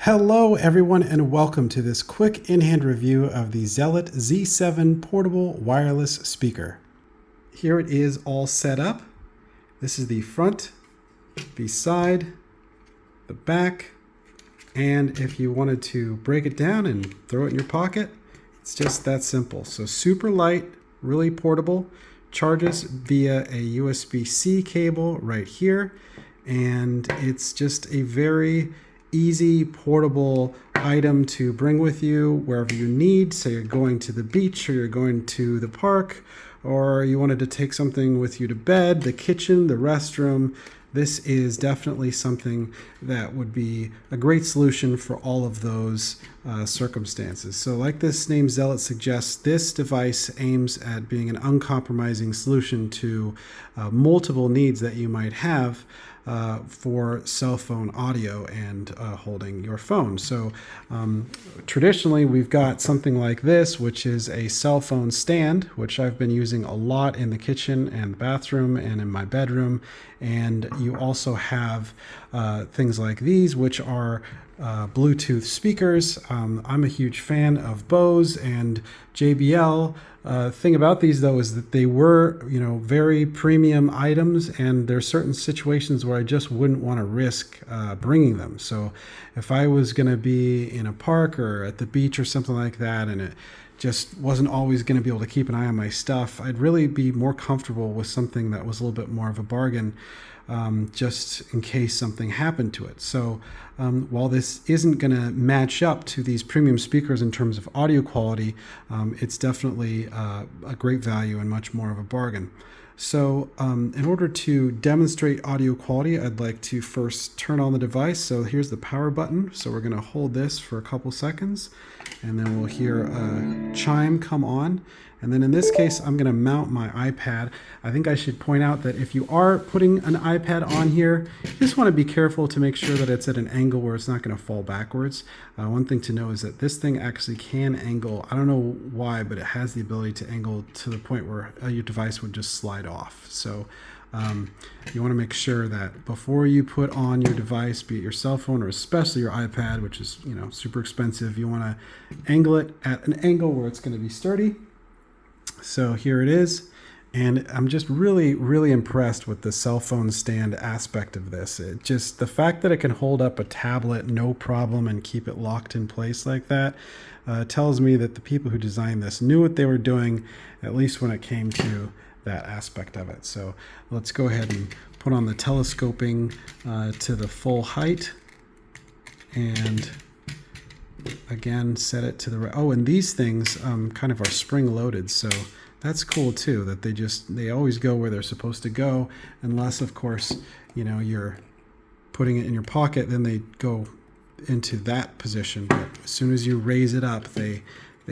Hello everyone and welcome to this quick in-hand review of the ZEALOT Z7 portable wireless speaker. Here it is all set up. This is the front, the side, the back, and if you wanted to break it down and throw it in your pocket, it's just that simple. So super light, really portable, charges via a USB-C cable right here, and it's just a very easy portable item to bring with you wherever you need. Say you're going to the beach or you're going to the park, or you wanted to take something with you to bed, the kitchen, the restroom. This is definitely something that would be a great solution for all of those circumstances. So like this name ZEALOT suggests, this device aims at being an uncompromising solution to multiple needs that you might have for cell phone audio and holding your phone. So traditionally we've got something like this, which is a cell phone stand, which I've been using a lot in the kitchen and bathroom and in my bedroom. And you also have things like these, which are Bluetooth speakers. I'm a huge fan of Bose and JBL. Thing about these though is that they were, very premium items, and there's certain situations where I just wouldn't want to risk bringing them. So if I was going to be in a park or at the beach or something like that, and it just wasn't always going to be able to keep an eye on my stuff, I'd really be more comfortable with something that was a little bit more of a bargain, just in case something happened to it. So while this isn't going to match up to these premium speakers in terms of audio quality, it's definitely a great value and much more of a bargain. So in order to demonstrate audio quality, I'd like to first turn on the device. So here's the power button. So we're going to hold this for a couple seconds, and then we'll hear a chime come on. And then in this case, I'm going to mount my iPad. I think I should point out that if you are putting an iPad on here, you just want to be careful to make sure that it's at an angle where it's not going to fall backwards. One thing to know is that this thing actually can angle. I don't know why, but it has the ability to angle to the point where your device would just slide off. So you want to make sure that before you put on your device, be it your cell phone or especially your iPad, which is super expensive, you want to angle it at an angle where it's going to be sturdy. So here it is, and I'm just really, really impressed with the cell phone stand aspect of this. The fact that it can hold up a tablet no problem and keep it locked in place like that tells me that the people who designed this knew what they were doing, at least when it came to that aspect of it. So let's go ahead and put on the telescoping to the full height, and again set it to the right. Oh, and these things kind of are spring loaded, so that's cool too, that they always go where they're supposed to go, unless of course you're putting it in your pocket, then they go into that position. But as soon as you raise it up, they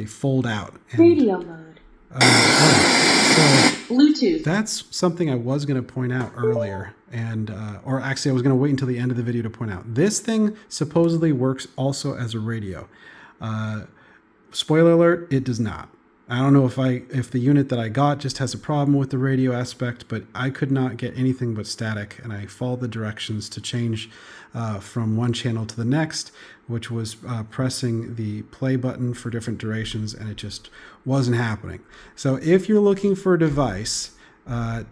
fold out. And, radio mode. So Bluetooth. that's something I was going to point out earlier, and or actually I was going to wait until the end of the video to point out. This thing supposedly works also as a radio. Spoiler alert, it does not. I don't know if the unit that I got just has a problem with the radio aspect, but I could not get anything but static, and I followed the directions to change from one channel to the next, which was pressing the play button for different durations, and it just wasn't happening. So if you're looking for a device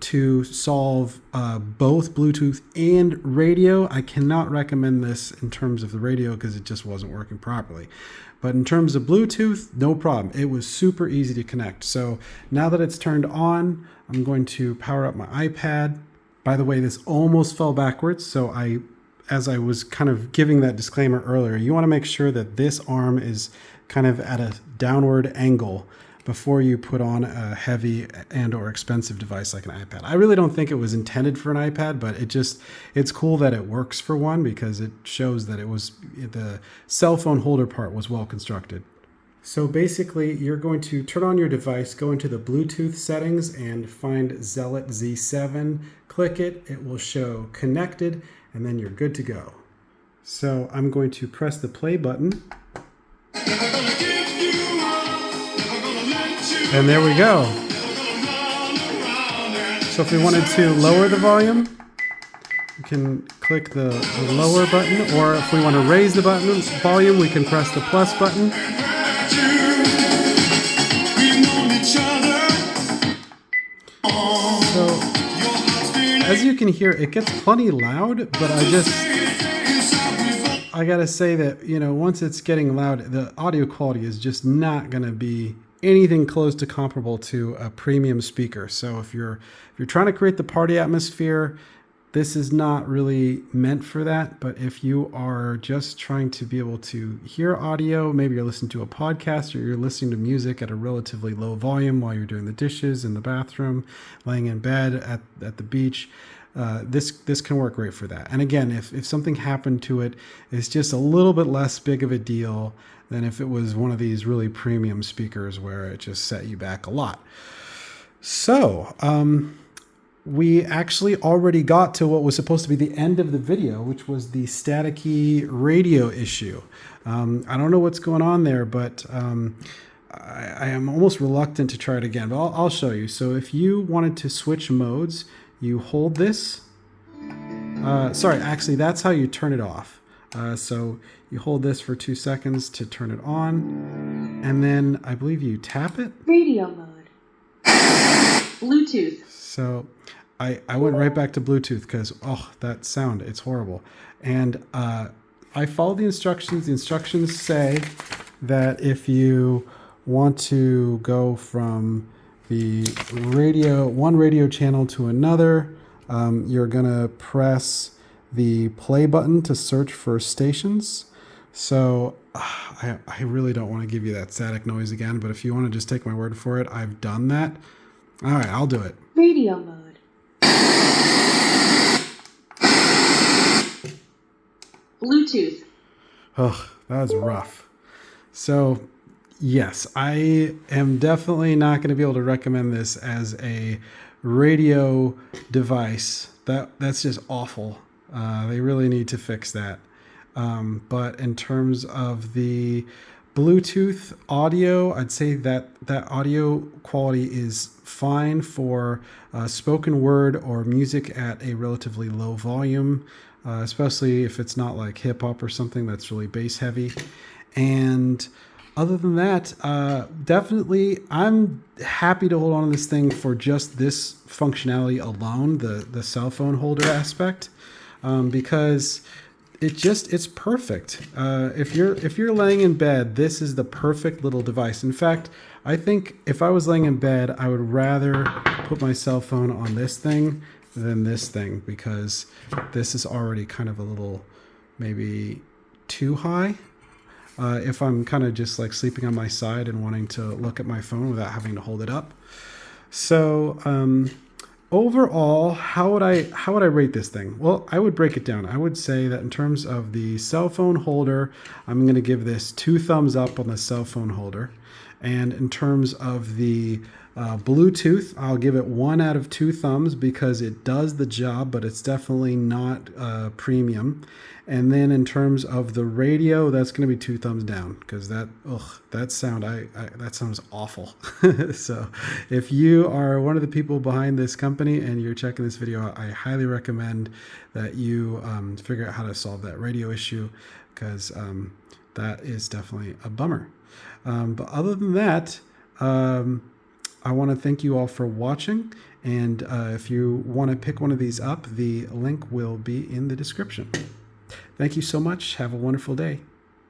to solve both Bluetooth and radio, I cannot recommend this in terms of the radio because it just wasn't working properly. But in terms of Bluetooth, no problem. It was super easy to connect. So now that it's turned on, I'm going to power up my iPad. By the way, this almost fell backwards. So as I was kind of giving that disclaimer earlier, you want to make sure that this arm is kind of at a downward angle before you put on a heavy and or expensive device like an iPad. I really don't think it was intended for an iPad, but it's cool that it works for one, because it shows that the cell phone holder part was well constructed. So basically, you're going to turn on your device, go into the Bluetooth settings and find ZEALOT Z7, click it, it will show connected, and then you're good to go. So I'm going to press the play button. And there we go. So if we wanted to lower the volume, you can click the lower button, or if we want to raise the button volume, we can press the plus button. So, as you can hear, it gets plenty loud, but I gotta say that, once it's getting loud, the audio quality is just not gonna be anything close to comparable to a premium speaker. So if you're trying to create the party atmosphere, this is not really meant for that. But if you are just trying to be able to hear audio, maybe you're listening to a podcast or you're listening to music at a relatively low volume while you're doing the dishes in the bathroom, laying in bed at the beach, this can work great for that. And again, if something happened to it, it's just a little bit less big of a deal than if it was one of these really premium speakers where it just set you back a lot. So, we actually already got to what was supposed to be the end of the video, which was the staticky radio issue. I don't know what's going on there, but I am almost reluctant to try it again, but I'll show you. So if you wanted to switch modes, you hold this. Actually, that's how you turn it off. So you hold this for 2 seconds to turn it on, and then I believe you tap it. Radio mode. Bluetooth. So I went right back to Bluetooth because, that sound, it's horrible. And I followed the instructions. The instructions say that if you want to go from the one radio channel to another, you're gonna press the play button to search for stations. So I really don't want to give you that static noise again, but if you want to just take my word for it, I've done that. All right, I'll do it. Radio mode. Bluetooth. Oh, that was rough. So, yes, I am definitely not going to be able to recommend this as a radio device. That's just awful. They really need to fix that. But in terms of the Bluetooth audio, I'd say that audio quality is fine for spoken word or music at a relatively low volume, especially if it's not like hip hop or something that's really bass heavy. And other than that, definitely I'm happy to hold on to this thing for just this functionality alone, the cell phone holder aspect, because it's perfect. If you're laying in bed, this is the perfect little device. In fact, I think if I was laying in bed, I would rather put my cell phone on this thing than this thing, because this is already kind of a little maybe too high. If I'm kind of just like sleeping on my side and wanting to look at my phone without having to hold it up. So overall, how would I rate this thing? Well, I would break it down. I would say that in terms of the cell phone holder, I'm going to give this 2 thumbs up on the cell phone holder. And in terms of the Bluetooth, I'll give it 1 out of 2 thumbs because it does the job, but it's definitely not premium. And then in terms of the radio, that's going to be 2 thumbs down because that sounds awful. So if you are one of the people behind this company and you're checking this video out, I highly recommend that you figure out how to solve that radio issue, because that is definitely a bummer. But other than that, I want to thank you all for watching. And if you want to pick one of these up, the link will be in the description. Thank you so much. Have a wonderful day.